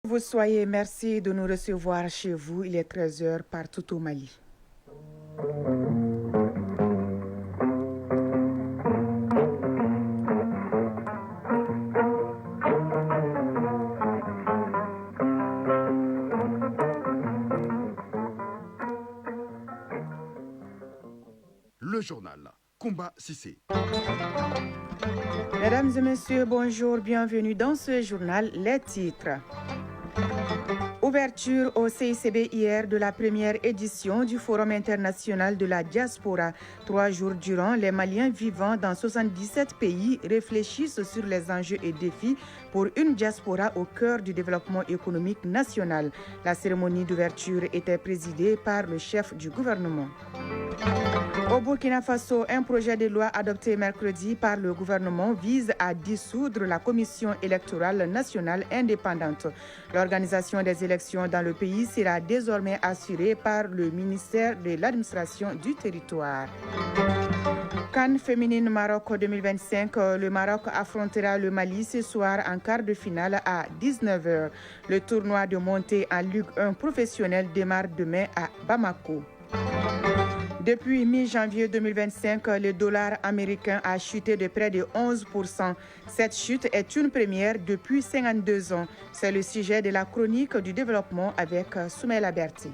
Vous soyez, merci de nous recevoir chez vous. Il est 13 heures partout au Mali. Le journal Combat Cissé. Mesdames et messieurs, bonjour, bienvenue dans ce journal. Les titres. Ouverture au CICB hier de la première édition du Forum international de la diaspora. 3 jours durant, les Maliens vivant dans 77 pays réfléchissent sur les enjeux et défis pour une diaspora au cœur du développement économique national. La cérémonie d'ouverture était présidée par le chef du gouvernement. Au Burkina Faso, un projet de loi adopté mercredi par le gouvernement vise à dissoudre la Commission électorale nationale indépendante. L'organisation des élections dans le pays sera désormais assurée par le ministère de l'administration du territoire. CAN féminine Maroc 2025, le Maroc affrontera le Mali ce soir en quart de finale à 19h. Le tournoi de montée en Ligue 1 professionnel démarre demain à Bamako. Depuis mi-janvier 2025, le dollar américain a chuté de près de 11%. Cette chute est une première depuis 52 ans. C'est le sujet de la chronique du développement avec Soumaïla Berti.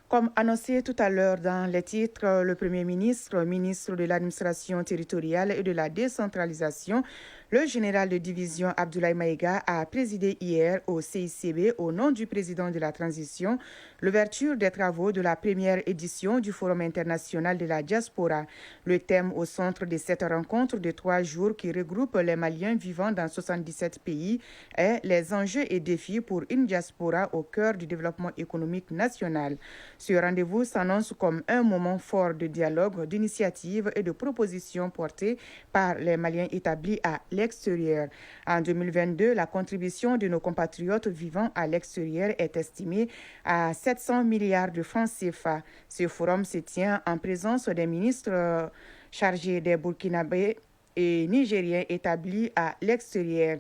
Comme annoncé tout à l'heure dans les titres, le Premier ministre, ministre de l'administration territoriale et de la décentralisation, le général de division Abdoulaye Maïga a présidé hier au CICB au nom du président de la transition l'ouverture des travaux de la première édition du Forum international de la diaspora. Le thème au centre de cette rencontre de 3 jours qui regroupe les Maliens vivant dans 77 pays est les enjeux et défis pour une diaspora au cœur du développement économique national. Ce rendez-vous s'annonce comme un moment fort de dialogue, d'initiative et de propositions portées par les Maliens établis à l'extérieur. En 2022, la contribution de nos compatriotes vivant à l'extérieur est estimée à 700 milliards de francs CFA. Ce forum se tient en présence des ministres chargés des Burkinabés et Nigériens établis à l'extérieur.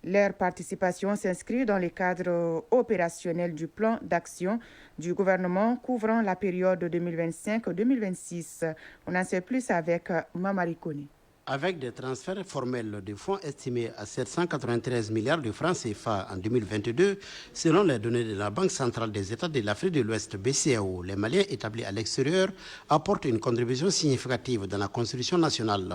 Leur participation s'inscrit dans le cadre opérationnel du plan d'action du gouvernement couvrant la période 2025-2026. On en sait plus avec Mamari Kone. Avec des transferts formels de fonds estimés à 793 milliards de francs CFA en 2022, selon les données de la Banque centrale des États de l'Afrique de l'Ouest, BCAO, les Maliens établis à l'extérieur apportent une contribution significative dans la construction nationale.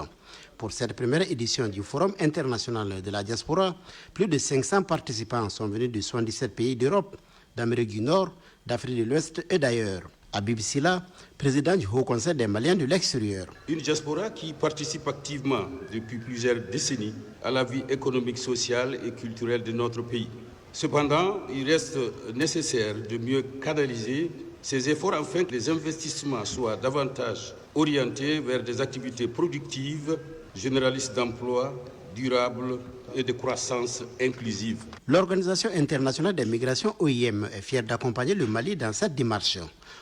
Pour cette première édition du Forum international de la diaspora, plus de 500 participants sont venus de 77 pays d'Europe, d'Amérique du Nord, d'Afrique de l'Ouest et d'ailleurs. Habib Silla, président du Haut Conseil des Maliens de l'extérieur. Une diaspora qui participe activement depuis plusieurs décennies à la vie économique, sociale et culturelle de notre pays. Cependant, il reste nécessaire de mieux canaliser ces efforts afin que les investissements soient davantage orientés vers des activités productives, généralistes d'emploi, durables et de croissance inclusive. L'Organisation internationale des migrations OIM est fière d'accompagner le Mali dans cette démarche.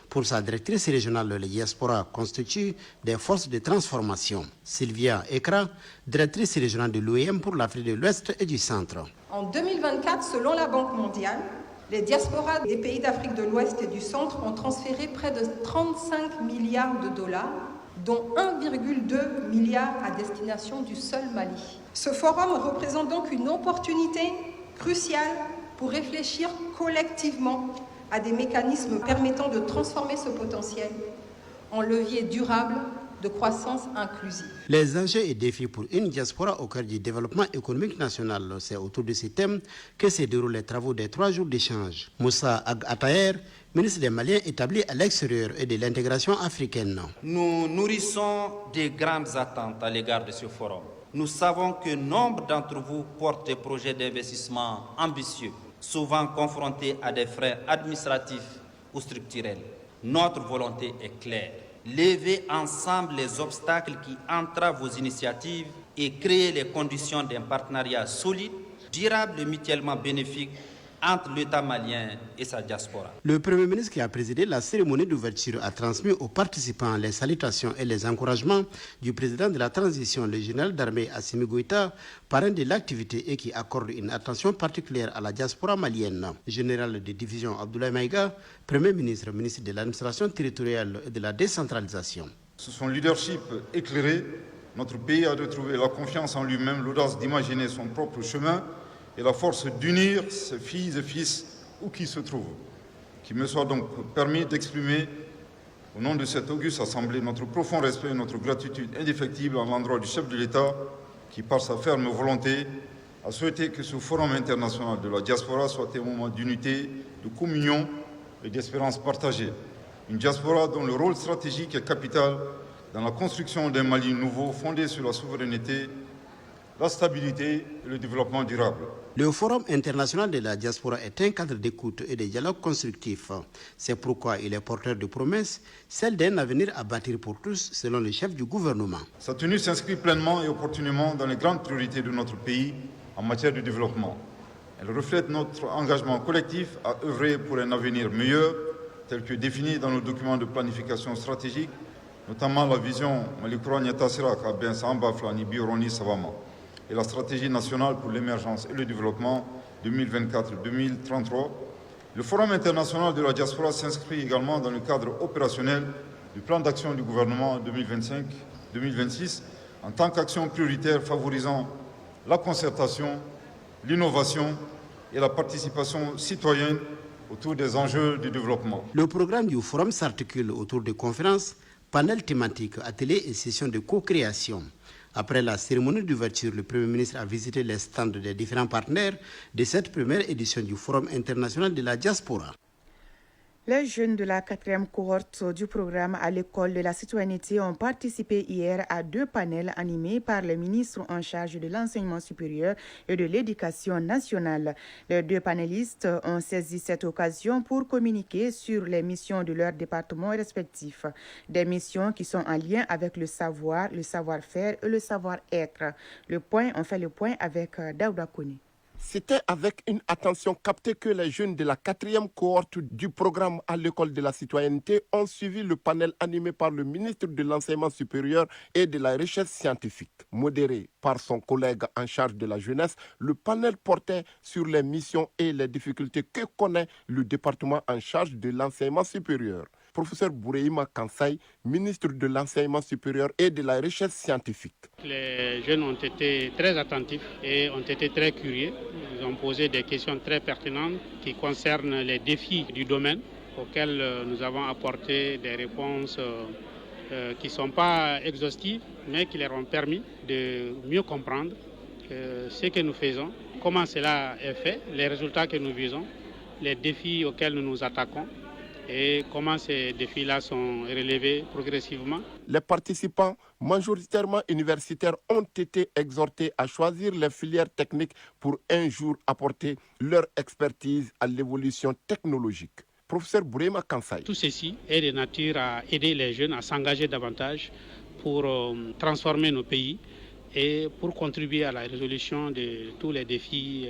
Pour sa directrice régionale, la diaspora constitue des forces de transformation. Sylvia Ekra, directrice régionale de l'OIM pour l'Afrique de l'Ouest et du Centre. En 2024, selon la Banque mondiale, les diasporas des pays d'Afrique de l'Ouest et du Centre ont transféré près de 35 milliards de dollars, dont 1,2 milliard à destination du seul Mali. Ce forum représente donc une opportunité cruciale pour réfléchir collectivement à des mécanismes permettant de transformer ce potentiel en levier durable de croissance inclusive. Les enjeux et défis pour une diaspora au cœur du développement économique national, c'est autour de ces thèmes que se déroulent les travaux des 3 jours d'échange. Moussa Ag Ataher, ministre des Maliens établi à l'extérieur et de l'intégration africaine. Nous nourrissons de grandes attentes à l'égard de ce forum. Nous savons que nombre d'entre vous portent des projets d'investissement ambitieux, souvent confrontés à des freins administratifs ou structurels. Notre volonté est claire. Lever ensemble les obstacles qui entravent vos initiatives et créer les conditions d'un partenariat solide, durable et mutuellement bénéfique entre l'État malien et sa diaspora. Le Premier ministre qui a présidé la cérémonie d'ouverture a transmis aux participants les salutations et les encouragements du président de la transition, le général d'armée Assimi Goïta, parrain de l'activité et qui accorde une attention particulière à la diaspora malienne. Général de division Abdoulaye Maïga, Premier ministre, ministre de l'administration territoriale et de la décentralisation. Sous son leadership éclairé, notre pays a retrouvé la confiance en lui-même, l'audace d'imaginer son propre chemin et la force d'unir ses filles et fils où qu'ils se trouvent. Qu'il me soit donc permis d'exprimer, au nom de cette auguste assemblée, notre profond respect et notre gratitude indéfectible à l'endroit du chef de l'État qui, par sa ferme volonté, a souhaité que ce forum international de la diaspora soit un moment d'unité, de communion et d'espérance partagée. Une diaspora dont le rôle stratégique est capital dans la construction d'un Mali nouveau fondé sur la souveraineté, la stabilité et le développement durable. Le Forum international de la diaspora est un cadre d'écoute et de dialogue constructif. C'est pourquoi il est porteur de promesses, celle d'un avenir à bâtir pour tous, selon le chef du gouvernement. Sa tenue s'inscrit pleinement et opportunément dans les grandes priorités de notre pays en matière de développement. Elle reflète notre engagement collectif à œuvrer pour un avenir meilleur, tel que défini dans nos documents de planification stratégique, notamment la vision Malikura Nyata Kaben Samba Flani Bioroni Savama et la stratégie nationale pour l'émergence et le développement 2024-2033. Le Forum international de la diaspora s'inscrit également dans le cadre opérationnel du plan d'action du gouvernement 2025-2026 en tant qu'action prioritaire favorisant la concertation, l'innovation et la participation citoyenne autour des enjeux du développement. Le programme du Forum s'articule autour de conférences, panels thématiques, ateliers et sessions de co-création. Après la cérémonie d'ouverture, le Premier ministre a visité les stands des différents partenaires de cette première édition du Forum international de la diaspora. Les jeunes de la 4e cohorte du programme à l'école de la citoyenneté ont participé hier à 2 panels animés par le ministre en charge de l'enseignement supérieur et de l'éducation nationale. Les 2 panélistes ont saisi cette occasion pour communiquer sur les missions de leurs départements respectifs. Des missions qui sont en lien avec le savoir, le savoir-faire et le savoir-être. On fait le point avec Daouda Kone. C'était avec une attention captée que les jeunes de la 4e cohorte du programme à l'école de la citoyenneté ont suivi le panel animé par le ministre de l'enseignement supérieur et de la recherche scientifique. Modéré par son collègue en charge de la jeunesse, le panel portait sur les missions et les difficultés que connaît le département en charge de l'enseignement supérieur. Professeur Boureima Kansai, ministre de l'enseignement supérieur et de la recherche scientifique. Les jeunes ont été très attentifs et ont été très curieux. Ils ont posé des questions très pertinentes qui concernent les défis du domaine auxquels nous avons apporté des réponses qui ne sont pas exhaustives, mais qui leur ont permis de mieux comprendre ce que nous faisons, comment cela est fait, les résultats que nous visons, les défis auxquels nous nous attaquons et comment ces défis-là sont relevés progressivement. Les participants, majoritairement universitaires, ont été exhortés à choisir les filières techniques pour un jour apporter leur expertise à l'évolution technologique. Professeur Bourema Kansai. Tout ceci est de nature à aider les jeunes à s'engager davantage pour transformer nos pays et pour contribuer à la résolution de tous les défis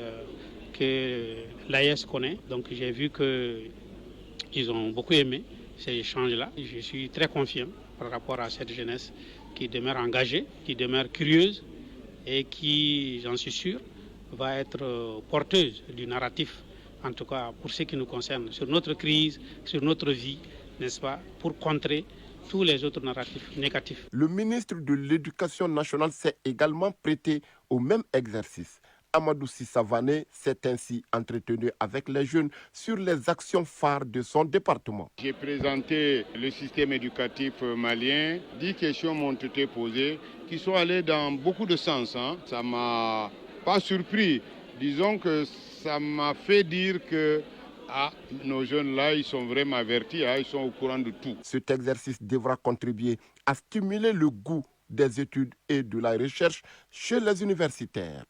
que l'AES connaît. Donc j'ai vu qu'ils ont beaucoup aimé ces échanges-là. Je suis très confiant par rapport à cette jeunesse qui demeure engagée, qui demeure curieuse et qui, j'en suis sûr, va être porteuse du narratif, en tout cas pour ce qui nous concerne, sur notre crise, sur notre vie, n'est-ce pas, pour contrer tous les autres narratifs négatifs. Le ministre de l'Éducation nationale s'est également prêté au même exercice. Amadou Sissavané s'est ainsi entretenu avec les jeunes sur les actions phares de son département. J'ai présenté le système éducatif malien. 10 questions m'ont été posées qui sont allées dans beaucoup de sens. Ça ne m'a pas surpris. Disons que ça m'a fait dire que nos jeunes-là, ils sont vraiment avertis, ils sont au courant de tout. Cet exercice devra contribuer à stimuler le goût des études et de la recherche chez les universitaires.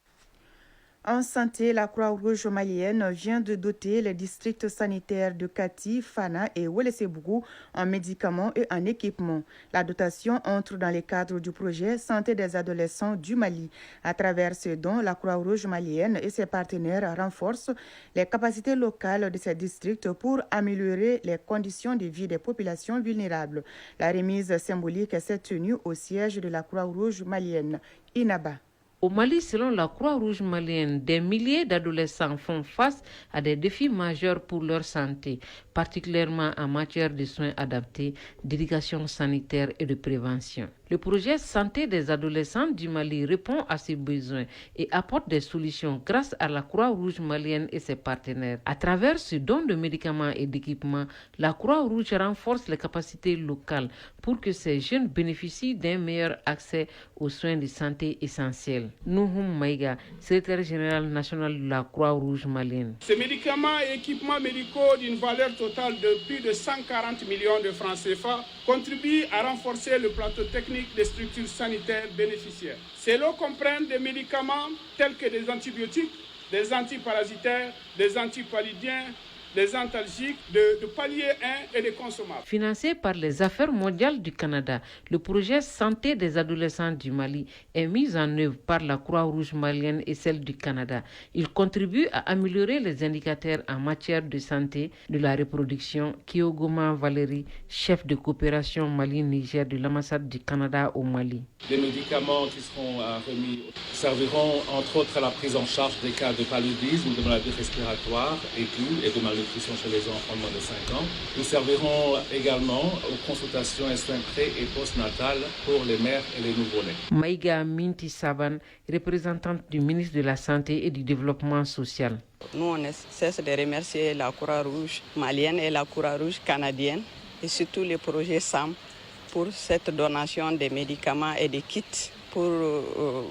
En santé, la Croix-Rouge malienne vient de doter les districts sanitaires de Kati, Fana et Ouelessebougou en médicaments et en équipements. La dotation entre dans les cadres du projet Santé des adolescents du Mali. À travers ce don, la Croix-Rouge malienne et ses partenaires renforcent les capacités locales de ces districts pour améliorer les conditions de vie des populations vulnérables. La remise symbolique s'est tenue au siège de la Croix-Rouge malienne. Inaba. Au Mali, selon la Croix-Rouge malienne, des milliers d'adolescents font face à des défis majeurs pour leur santé, particulièrement en matière de soins adaptés, d'éducation sanitaire et de prévention. Le projet Santé des adolescents du Mali répond à ces besoins et apporte des solutions grâce à la Croix-Rouge malienne et ses partenaires. À travers ce don de médicaments et d'équipements, la Croix-Rouge renforce les capacités locales pour que ces jeunes bénéficient d'un meilleur accès aux soins de santé essentiels. Nouhoum Maïga, secrétaire général national de la Croix-Rouge malienne. Ces médicaments et équipements médicaux d'une valeur totale de plus de 140 millions de francs CFA contribuent à renforcer le plateau technique des structures sanitaires bénéficiaires. Ces lots comprennent des médicaments tels que des antibiotiques, des antiparasitaires, des antipallidiens, des antalgiques, de palier 1 et des consommables. Financé par les Affaires mondiales du Canada, le projet Santé des adolescents du Mali est mis en œuvre par la Croix-Rouge malienne et celle du Canada. Il contribue à améliorer les indicateurs en matière de santé de la reproduction. Kyogoma Valérie, chef de coopération Mali-Niger de l'ambassade du Canada au Mali. Les médicaments qui seront remis serviront entre autres à la prise en charge des cas de paludisme, de maladies respiratoires aiguës et de malnutrition chez les enfants de moins de 5 ans. Nous servirons également aux consultations et soins pré- et postnatales pour les mères et les nouveau-nés. Maïga Minti Saban, représentante du ministre de la Santé et du Développement social. Nous, on ne cesse de remercier la Croix-Rouge malienne et la Croix-Rouge canadienne et surtout le projet SAM pour cette donation des médicaments et des kits pour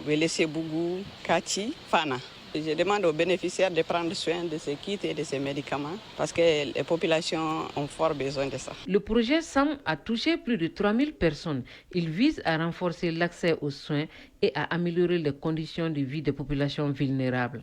Ouelessebougou, Kati, Fana. Je demande aux bénéficiaires de prendre soin de ces kits et de ces médicaments parce que les populations ont fort besoin de ça. Le projet SAM a touché plus de 3000 personnes. Il vise à renforcer l'accès aux soins et à améliorer les conditions de vie des populations vulnérables.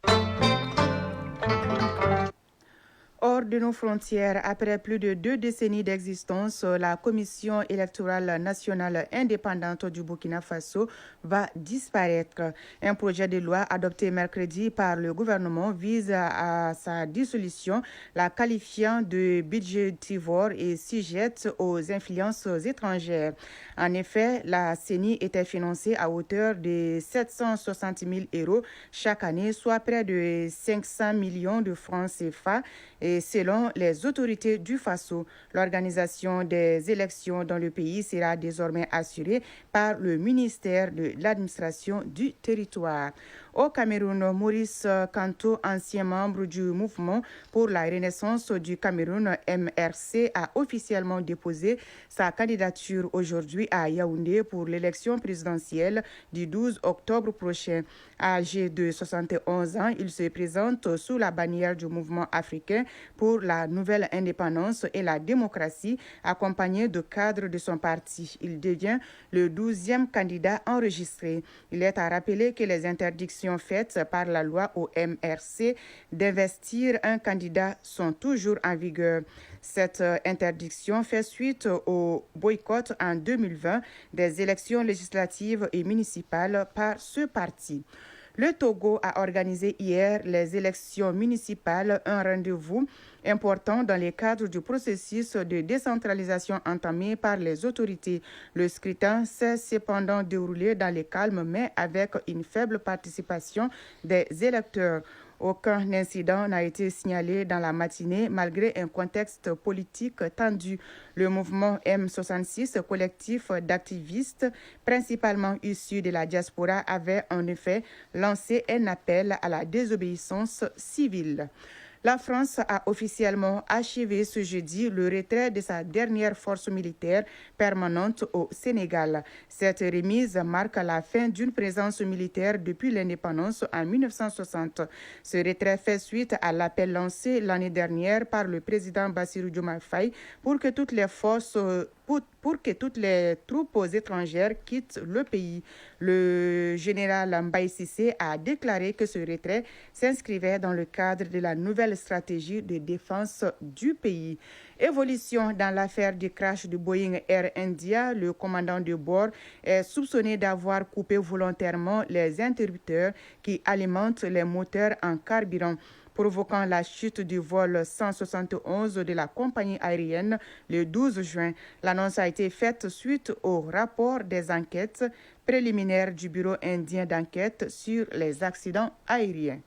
Hors de nos frontières, après plus de 2 décennies d'existence, la Commission électorale nationale indépendante du Burkina Faso va disparaître. Un projet de loi adopté mercredi par le gouvernement vise à sa dissolution, la qualifiant de budgétivore et sujette aux influences étrangères. En effet, la CENI était financée à hauteur de 760 000 € chaque année, soit près de 500 millions de francs CFA. Et selon les autorités du Faso, l'organisation des élections dans le pays sera désormais assurée par le ministère de l'administration du territoire. Au Cameroun, Maurice Kanto, ancien membre du mouvement pour la renaissance du Cameroun MRC, a officiellement déposé sa candidature aujourd'hui à Yaoundé pour l'élection présidentielle du 12 octobre prochain. Âgé de 71 ans, il se présente sous la bannière du mouvement africain pour la nouvelle indépendance et la démocratie, accompagné de cadres de son parti. Il devient le 12e candidat enregistré. Il est à rappeler que les interdictions faites par la loi au MRC d'investir un candidat sont toujours en vigueur. Cette interdiction fait suite au boycott en 2020 des élections législatives et municipales par ce parti. Le Togo a organisé hier les élections municipales, un rendez-vous important dans le cadre du processus de décentralisation entamé par les autorités. Le scrutin s'est cependant déroulé dans le calme, mais avec une faible participation des électeurs. Aucun incident n'a été signalé dans la matinée malgré un contexte politique tendu. Le mouvement M66, collectif d'activistes principalement issus de la diaspora, avait en effet lancé un appel à la désobéissance civile. La France a officiellement achevé ce jeudi le retrait de sa dernière force militaire permanente au Sénégal. Cette remise marque la fin d'une présence militaire depuis l'indépendance en 1960. Ce retrait fait suite à l'appel lancé l'année dernière par le président Bassirou Diomaye Faye pour que toutes les forces pour que toutes les troupes étrangères quittent le pays. Le général Mbaye Cissé a déclaré que ce retrait s'inscrivait dans le cadre de la nouvelle stratégie de défense du pays. Évolution dans l'affaire du crash du Boeing Air India, le commandant de bord est soupçonné d'avoir coupé volontairement les interrupteurs qui alimentent les moteurs en carburant, provoquant la chute du vol 171 de la compagnie aérienne le 12 juin. L'annonce a été faite suite au rapport des enquêtes préliminaires du Bureau indien d'enquête sur les accidents aériens.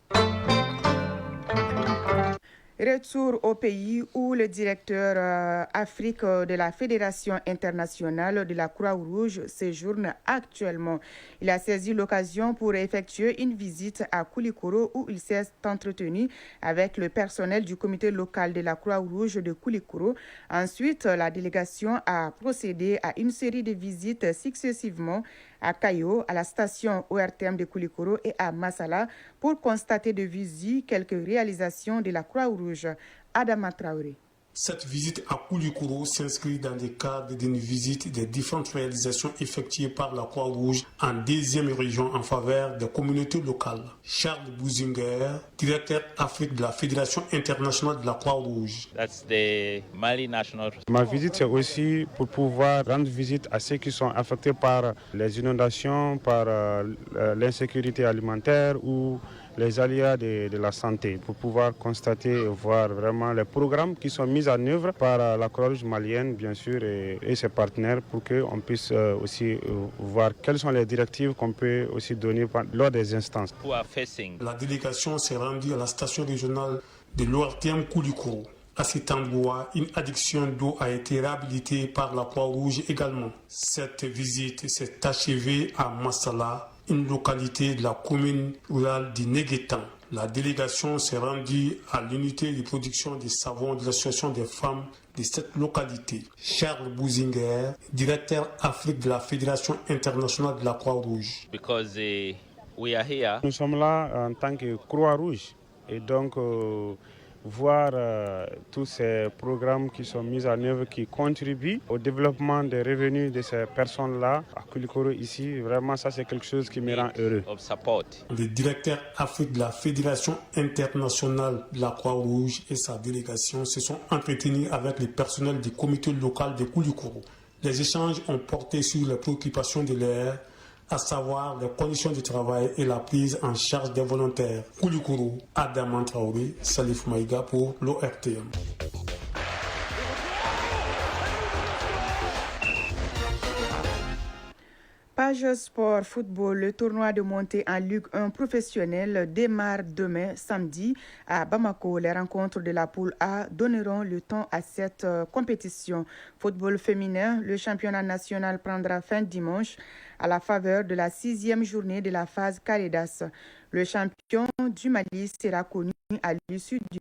Retour au pays où le directeur Afrique de la Fédération internationale de la Croix-Rouge séjourne actuellement. Il a saisi l'occasion pour effectuer une visite à Koulikoro où il s'est entretenu avec le personnel du comité local de la Croix-Rouge de Koulikoro. Ensuite, la délégation a procédé à une série de visites successivement à Kayo, à la station ORTM de Koulikoro et à Massala pour constater de visu quelques réalisations de la Croix-Rouge. Adama Traoré. Cette visite à Koulikoro s'inscrit dans le cadre d'une visite des différentes réalisations effectuées par la Croix-Rouge en deuxième région en faveur des communautés locales. Charles Bouzinger, directeur Afrique de la Fédération internationale de la Croix-Rouge. Ma visite, c'est aussi pour pouvoir rendre visite à ceux qui sont affectés par les inondations, par l'insécurité alimentaire ou les aléas de la santé, pour pouvoir constater et voir vraiment les programmes qui sont mis en œuvre par la Croix-Rouge malienne, bien sûr, et ses partenaires, pour qu'on puisse aussi voir quelles sont les directives qu'on peut aussi donner lors des instances. La délégation s'est rendue à la station régionale de l'ORTM Koulikoro. À cet endroit, une adduction d'eau a été réhabilitée par la Croix-Rouge également. Cette visite s'est achevée à Massala, une localité de la commune rurale du Néguétan. La délégation s'est rendue à l'unité de production des savons de l'association des femmes de cette localité. Charles Bouzinger, directeur Afrique de la Fédération internationale de la Croix-Rouge. Nous sommes là en tant que Croix-Rouge et donc voir tous ces programmes qui sont mis en œuvre, qui contribuent au développement des revenus de ces personnes-là à Koulikoro ici. Vraiment, ça c'est quelque chose qui me rend heureux. Le directeur Afrique de la Fédération internationale de la Croix-Rouge et sa délégation se sont entretenus avec le personnel du comité local de Koulikoro. Les échanges ont porté sur les préoccupations de l'air, à savoir les conditions de travail et la prise en charge des volontaires. Koulikoro, Adama Traoré, Salif Maïga pour l'ORTM. Page Sport Football, le tournoi de montée en Ligue 1 professionnel démarre demain samedi à Bamako. Les rencontres de la poule A donneront le temps à cette compétition. Football féminin, le championnat national prendra fin dimanche à la faveur de la 6e journée de la phase Caridas. Le champion du Mali sera connu à l'issue du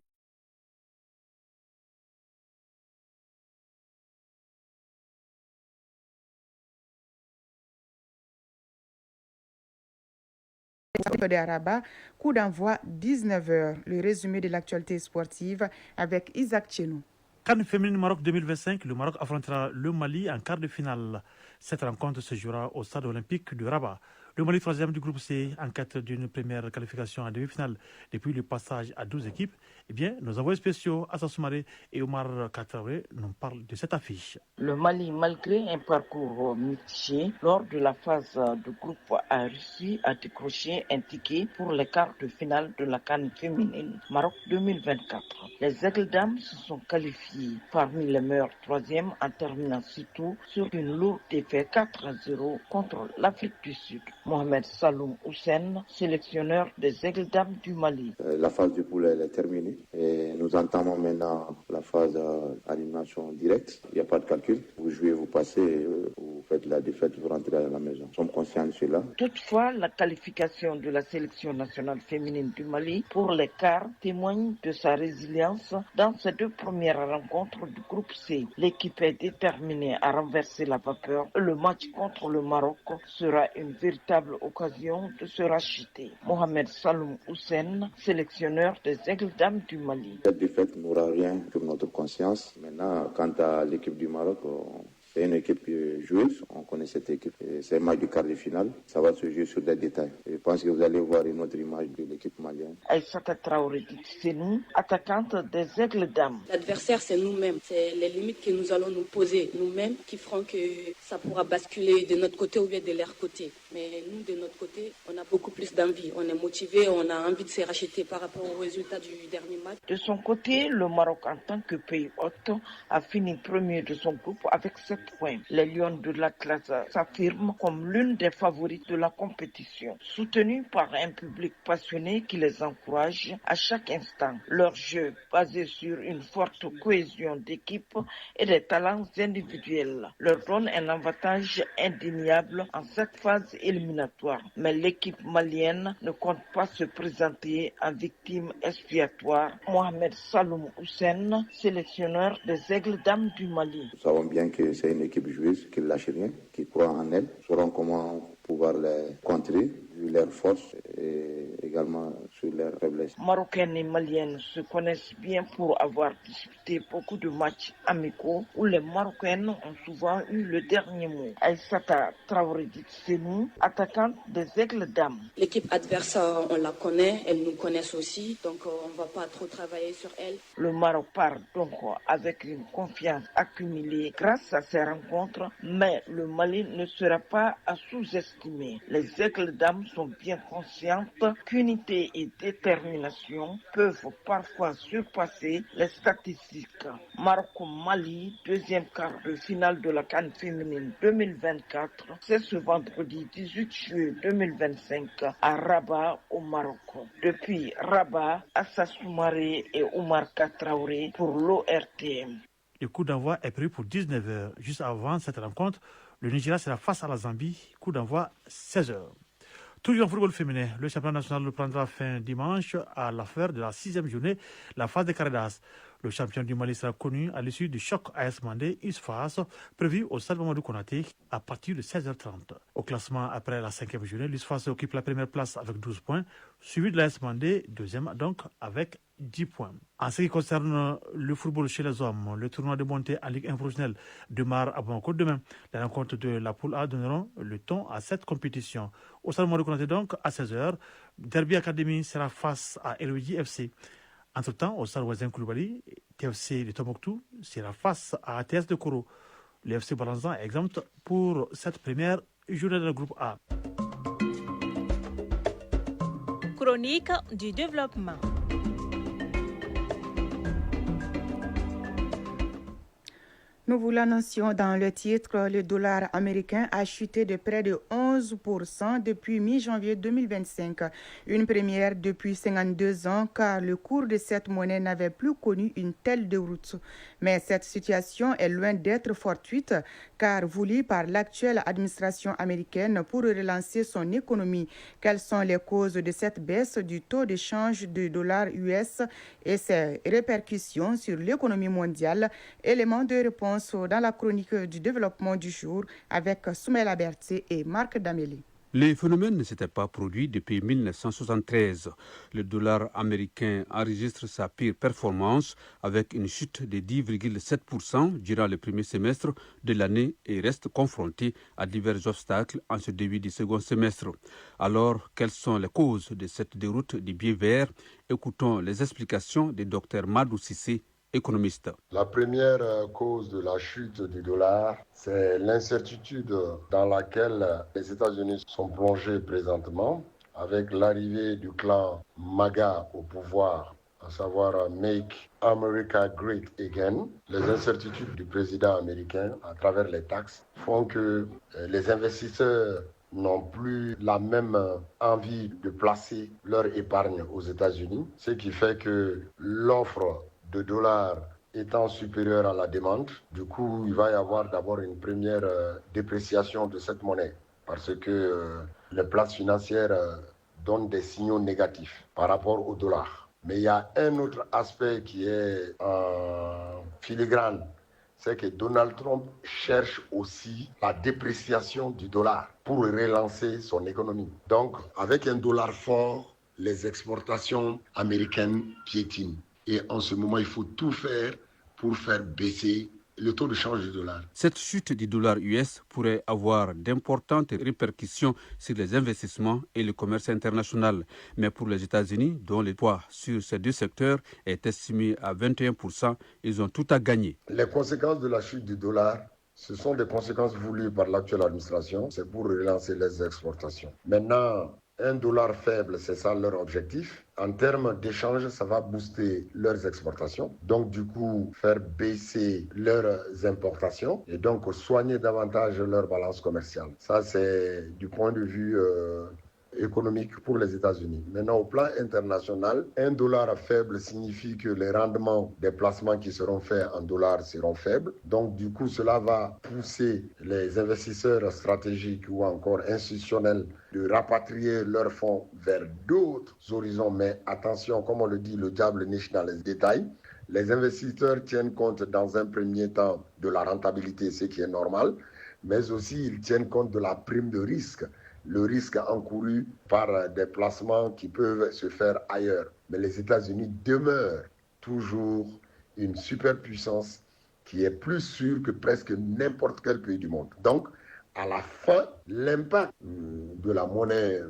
de Rabat, coup d'envoi 19h. Le résumé de l'actualité sportive avec Isaac Tchenou. CAN féminine Maroc 2025, le Maroc affrontera le Mali en quart de finale. Cette rencontre se jouera au stade olympique de Rabat. Le Mali, 3e du groupe C, en quête d'une première qualification en demi-finale depuis le passage à 12 équipes. Eh bien, nos envoyés spéciaux, Assa Soumaré et Omar Katraoui, nous parlent de cette affiche. Le Mali, malgré un parcours mitigé, lors de la phase de groupe, a réussi à décrocher un ticket pour les quarts de finale de la CAN féminine Maroc 2024. Les Aigles Dames se sont qualifiés parmi les meilleurs 3e en terminant surtout sur une lourde défaite 4-0 contre l'Afrique du Sud. Mohamed Saloum Houssen, sélectionneur des Aigles Dames du Mali. La phase de poule est terminée et nous entamons maintenant la phase d'élimination directe. Il n'y a pas de calcul. Vous jouez, vous passez, vous faites la défaite, vous rentrez à la maison. Nous sommes conscients de cela. Toutefois, la qualification de la sélection nationale féminine du Mali pour les quarts témoigne de sa résilience dans ces 2 premières rencontres du groupe C. L'équipe est déterminée à renverser la vapeur. Le match contre le Maroc sera une véritable occasion de se racheter. Mohamed Saloum Houssen, sélectionneur des Aigles Dames du Mali. Cette défaite n'aura rien sur notre conscience. Maintenant, quant à l'équipe du Maroc, C'est une équipe joueuse, on connaît cette équipe. C'est un match du quart de finale, ça va se jouer sur des détails. Je pense que vous allez voir une autre image de l'équipe malienne. Aïssata Traoré, c'est nous, attaquante des Aigles Dames. L'adversaire, c'est nous-mêmes. C'est les limites que nous allons nous poser nous-mêmes qui feront que ça pourra basculer de notre côté ou bien de leur côté. Mais nous, de notre côté, on a beaucoup plus d'envie. On est motivé, on a envie de se racheter par rapport au résultat du dernier match. De son côté, le Maroc, en tant que pays hôte, a fini premier de son groupe avec 7 points. Les Lions de l'Atlas s'affirment comme l'une des favorites de la compétition. Soutenus par un public passionné qui les encourage à chaque instant. Leur jeu, basé sur une forte cohésion d'équipe et des talents individuels, leur donne un avantage indéniable en cette phase éliminatoire. Mais l'équipe malienne ne compte pas se présenter en victime expiatoire. Mohamed Saloum Houssen, sélectionneur des Aigles Dames du Mali. Nous savons bien que c'est une équipe joueuse qui ne lâche rien, qui croit en elle. Nous saurons comment pouvoir les contrer, vu leurs forces et également sur leurs faiblesses. Marocaines et Maliennes se connaissent bien pour avoir disputé beaucoup de matchs amicaux où les Marocaines ont souvent eu le dernier mot. Aïssata Traoré Senou, attaquante des Aigles Dames. L'équipe adverse, on la connaît, elles nous connaissent aussi, donc on ne va pas trop travailler sur elle. Le Maroc part donc avec une confiance accumulée grâce à ces rencontres, mais le Mali ne sera pas à sous-estimer. Les Aigles Dames sont bien conscientes qu'unité et détermination peuvent parfois surpasser les statistiques. Maroc-Mali, deuxième quart de finale de la CAN féminine 2024, c'est ce vendredi 18 juillet 2025 à Rabat au Maroc. Depuis Rabat, Assa Soumaré et Oumar Traoré pour l'ORTM. Le coup d'envoi est prévu pour 19h. Juste avant cette rencontre, le Nigeria sera face à la Zambie. Coup d'envoi 16h. Toujours en football féminin, le championnat national prendra fin dimanche à l'affaire de la 6e journée, la phase des Caradas. Le champion du Mali sera connu à l'issue du choc AS Mandé ISFAS prévu au stade Mamadou Konaté à partir de 16h30. Au classement après la 5e journée, l'ISFAS occupe la première place avec 12 points, suivi de l'AS Mandé, deuxième donc avec 10 points. En ce qui concerne le football chez les hommes, le tournoi de montée en Ligue 1 professionnelle démarre à Bamako demain. Les rencontres de la poule A donneront le ton à cette compétition. Au stade Mamadou Konaté donc à 16h, Derby Academy sera face à Eloïdi FC. Entre-temps, au stade Ouazin Koulibaly, TFC de Tombouctou sera face à ATS de Koro. Le FC Balanzan est exempt pour cette première journée de groupe A. Chronique du développement. Nous vous l'annoncions dans le titre, le dollar américain a chuté de près de 11% depuis mi-janvier 2025. Une première depuis 52 ans car le cours de cette monnaie n'avait plus connu une telle déroute. Mais cette situation est loin d'être fortuite car voulue par l'actuelle administration américaine pour relancer son économie. Quelles sont les causes de cette baisse du taux d'échange du dollar US et ses répercussions sur l'économie mondiale? Élément de réponse dans la chronique du développement du jour avec Soumela Berthe et Marc Daméli. Les phénomènes ne s'étaient pas produits depuis 1973. Le dollar américain enregistre sa pire performance avec une chute de 10,7% durant le premier semestre de l'année et reste confronté à divers obstacles en ce début du second semestre. Alors, quelles sont les causes de cette déroute du billet vert? Écoutons les explications du Dr Madou Cissé, économiste. La première cause de la chute du dollar, c'est l'incertitude dans laquelle les États-Unis sont plongés présentement avec l'arrivée du clan MAGA au pouvoir, à savoir Make America Great Again. Les incertitudes du président américain à travers les taxes font que les investisseurs n'ont plus la même envie de placer leur épargne aux États-Unis, ce qui fait que l'offre de dollars étant supérieure à la demande, du coup, il va y avoir d'abord une première dépréciation de cette monnaie parce que les places financières donnent des signaux négatifs par rapport au dollar. Mais il y a un autre aspect qui est en filigrane, c'est que Donald Trump cherche aussi la dépréciation du dollar pour relancer son économie. Donc, avec un dollar fort, les exportations américaines piétinent. Et en ce moment, il faut tout faire pour faire baisser le taux de change du dollar. Cette chute du dollar US pourrait avoir d'importantes répercussions sur les investissements et le commerce international. Mais pour les États-Unis, dont le poids sur ces deux secteurs est estimé à 21%, ils ont tout à gagner. Les conséquences de la chute du dollar, ce sont des conséquences voulues par l'actuelle administration. C'est pour relancer les exportations. Maintenant, un dollar faible, c'est ça leur objectif. En termes d'échange, ça va booster leurs exportations. Donc, du coup, faire baisser leurs importations et donc soigner davantage leur balance commerciale. Ça, c'est du point de vue économique pour les États-Unis. Maintenant, au plan international, un dollar faible signifie que les rendements des placements qui seront faits en dollars seront faibles. Donc, du coup, cela va pousser les investisseurs stratégiques ou encore institutionnels de rapatrier leurs fonds vers d'autres horizons. Mais attention, comme on le dit, le diable niche dans les détails. Les investisseurs tiennent compte dans un premier temps de la rentabilité, ce qui est normal, mais aussi ils tiennent compte de la prime de risque. Le risque encouru par des placements qui peuvent se faire ailleurs. Mais les États-Unis demeurent toujours une superpuissance qui est plus sûre que presque n'importe quel pays du monde. Donc, à la fin, l'impact de la monnaie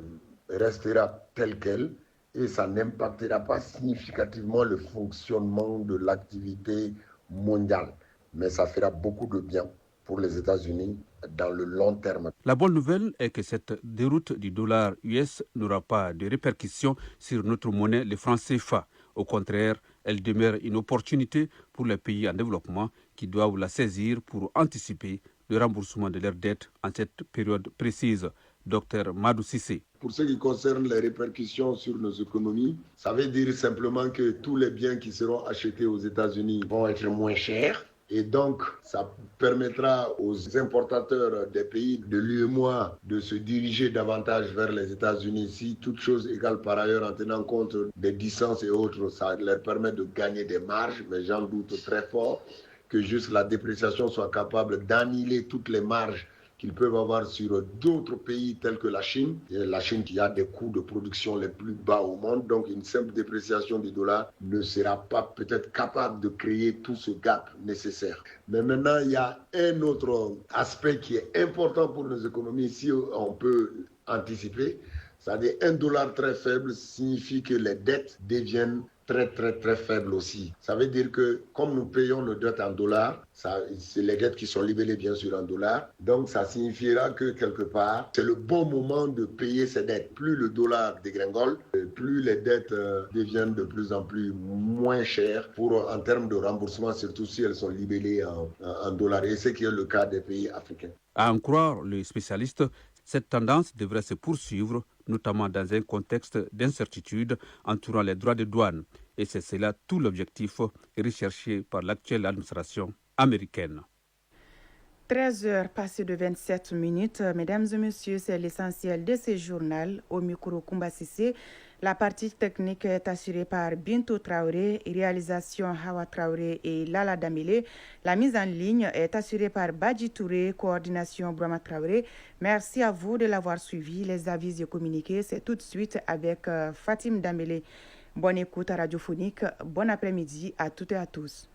restera tel quel et ça n'impactera pas significativement le fonctionnement de l'activité mondiale. Mais ça fera beaucoup de bien pour les États-Unis dans le long terme. La bonne nouvelle est que cette déroute du dollar US n'aura pas de répercussions sur notre monnaie, le franc CFA. Au contraire, elle demeure une opportunité pour les pays en développement qui doivent la saisir pour anticiper le remboursement de leurs dettes en cette période précise. Dr Madou Cissé. Pour ce qui concerne les répercussions sur nos économies, ça veut dire simplement que tous les biens qui seront achetés aux États-Unis vont être moins chers. Et donc, ça permettra aux importateurs des pays de l'UEMOA de se diriger davantage vers les États-Unis. Si toute chose égale par ailleurs, en tenant compte des distances et autres, ça leur permet de gagner des marges, mais j'en doute très fort que juste la dépréciation soit capable d'annihiler toutes les marges qu'ils peuvent avoir sur d'autres pays tels que la Chine. Et la Chine qui a des coûts de production les plus bas au monde. Donc une simple dépréciation du dollar ne sera pas peut-être capable de créer tout ce gap nécessaire. Mais maintenant, il y a un autre aspect qui est important pour nos économies, si on peut anticiper. C'est-à-dire un dollar très faible signifie que les dettes deviennent très faible aussi. Ça veut dire que comme nous payons nos dettes en dollars, c'est les dettes qui sont libellées bien sûr en dollars, donc ça signifiera que quelque part, c'est le bon moment de payer ces dettes. Plus le dollar dégringole, plus les dettes deviennent de plus en plus moins chères en termes de remboursement, surtout si elles sont libellées en dollars. Et c'est ce qui est le cas des pays africains. À en croire le spécialiste, cette tendance devrait se poursuivre, notamment dans un contexte d'incertitude entourant les droits de douane. Et c'est cela tout l'objectif recherché par l'actuelle administration américaine. 13h passées de 27 minutes. Mesdames et messieurs, c'est l'essentiel de ce journal. Au micro Koumba Sissé, la partie technique est assurée par Bintou Traoré, réalisation Hawa Traoré et Lala Damile. La mise en ligne est assurée par Badji Touré, coordination Brahma Traoré. Merci à vous de l'avoir suivi. Les avis et communiqués, c'est tout de suite avec Fatim Damile. Bonne écoute à Radiophonique. Bon après-midi à toutes et à tous.